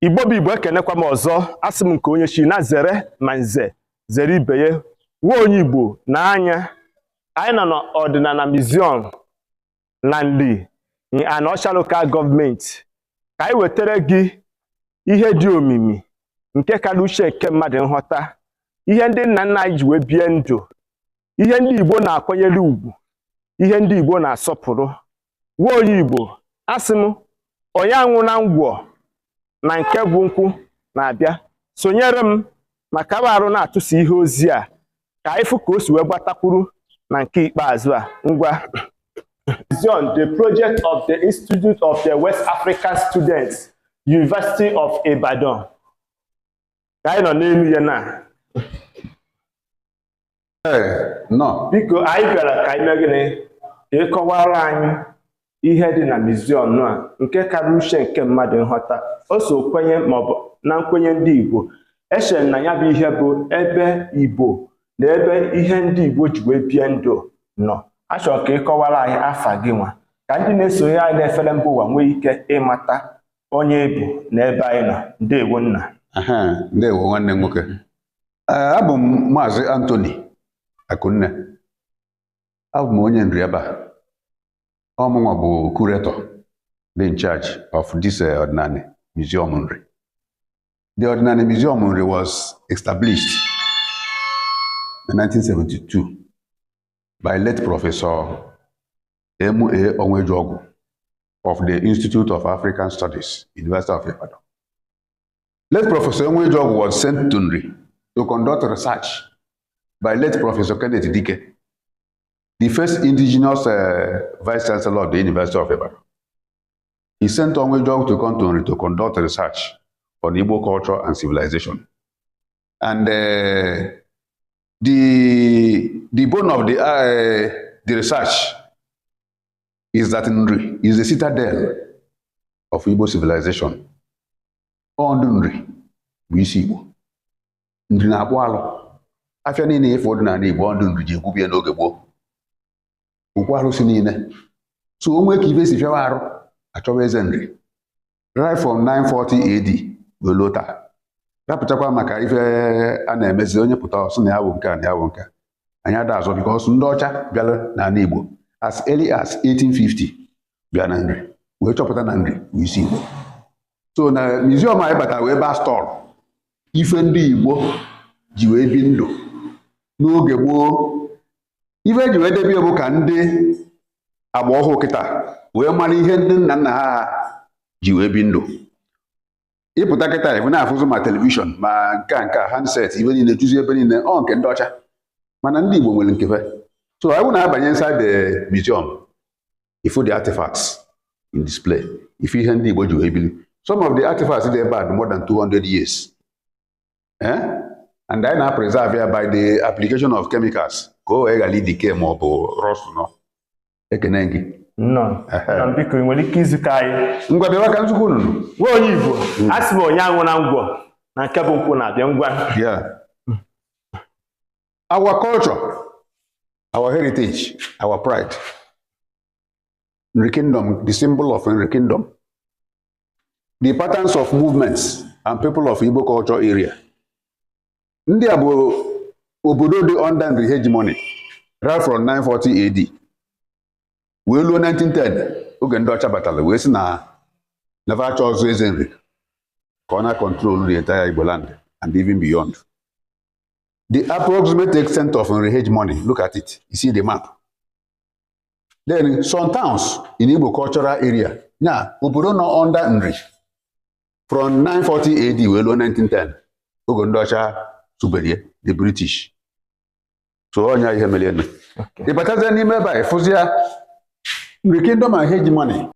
Igbo bụ Igbo ekenekwa m ọzọ, asị m nke onye chi na zere ma nze zere ibe ya. Nwa onye Igbo na-anya anyị nọ n'ọdịnala museum na Nli Anọcha Local Government ka anyị wetara gị ihe dị omimi nke kara uche nke mmadụ nghọta, ihe ndị nna nna anyị ji wee bie ndụ, ihe ndị Igbo na-akwanyere ugwu, ihe ndị Igbo na-asọpụrụ. Nwa onye Igbo, asị m onye anwụ na ngwọ na nke bụ nkwụ na-abịa sonyere m maka arụ na-atụsi ihe ozi a ka anyị fụ ka o si wee gbatakwuru na nke ikpeazụ a. Ngwa the project of the Institute of the West African Students, University of Ibadan. Ka anyị nọ n'elu ya na biko anyị bịara ka anyị mee gịnị ka ịkọwara anyị ihe dị na museum a nke kara uche nke mmadụ nghọta. O so kwenye maọbụ na nkwenye ndị Igbo eche na ya bụ ihe bụ ebe Igbo na ebe ihe ndị Igbo ji wee bie ndụ nọ. Achọrọ ka ịkọwara anyị afa gị nwa ka ndị na-esonye anyị n'efere mba ụwa nwee ike ịmata onye Igbo na ebe anyị nọ. Ndewo nna. Ndewo nwanne m nwoke. Abụ m Maazi Anthony Akunne. Abụ m onye nri ebe a. Ọmụnwa bụ curator in charge of this ordinary museum nri. The ordinary museum nri was established in 1972 by late Professor M.A. Onwejogu of the Institute of African Studies, University of Ibadan. Late Professor Onwejogu was sent to Nri to conduct research by late Professor Kenneth Dike, the first indigenous Vice Chancellor of the University of Ibadan. He sent Onwejogu to come to Nri to conduct research on Igbo culture and civilization. And the bone of the research is that Nri is the citadel of Igbo civilization. On Nri, we see Igbo. Nri na-akpụ alụ. Afịa niile ife ọdịnala Igbo ndụ Nri ji ekwubie n'oge gboo. Okwu alụ si niile. So onwe ka ife si fịawa arụ achọwa eze Nri. Right from 940 AD wee lota. Rapụtakwa maka ife a na-emezi onye pụta ọsọ na ya bụ nke a na ya bụ nke a. Anyị ada azọ because ndị ọcha bịara n'ala Igbo as early as 1850 bịa na Nri wee chọpụta na Nri bụ isi Igbo. So na museum anyị batara wee baa stọl ife ndị Igbo ji wee bi ndụ n'oge gboo. Ife eji wee debie bụ ka ndị agba ọhụụ kịta wee mara ihe ndị nna nna ha ji wee bi ndụ. Ịpụta kịta ife na-afụzụ ma telivishọn ma nke handset ibe niile juzi ebe niile ọ nke ndị ọcha, mana ndị Igbo nwere nkefe. So I want to abanye inside the museum ifu the artifacts in display ife ihe ndị Igbo ji wee bili. Some of the artifacts dị ebe a more than 200 years. And I now preserve here by the application of chemicals. Go egali decay ma ọ bụ rust no. Ekene gị. No. Biko nwere ike izuka anyị. Ngwa bịawa ka nzukọ unu. Nwa onye Igbo, asị m onye anwụ na ngwọ na nke bụ nkwụ na-abịa. Ngwa. Yeah. Our culture, our heritage, our pride. Nri Kingdom, the symbol of Nri Kingdom. The patterns of movements and people of Igbo culture area. Ndị a bụ obodo dị under Nri hegemony right from 940 AD. Wee luo 1910 oge ndị ọcha batara wee sị na never achọ ọzọ eze Nri ka ọ na-control the entire Igbo land and even beyond. The approximate extent of Nri hegemony, look at it, you see the map. Then some towns in Igbo cultural area, now obodo nọ under Nri from 940 AD wee luo 1910 oge ndị ọcha suberie the British. So onye ihe mere eme. Ịbatazie n'ime ebe a ịfụzia Nri Kingdom and hegemony.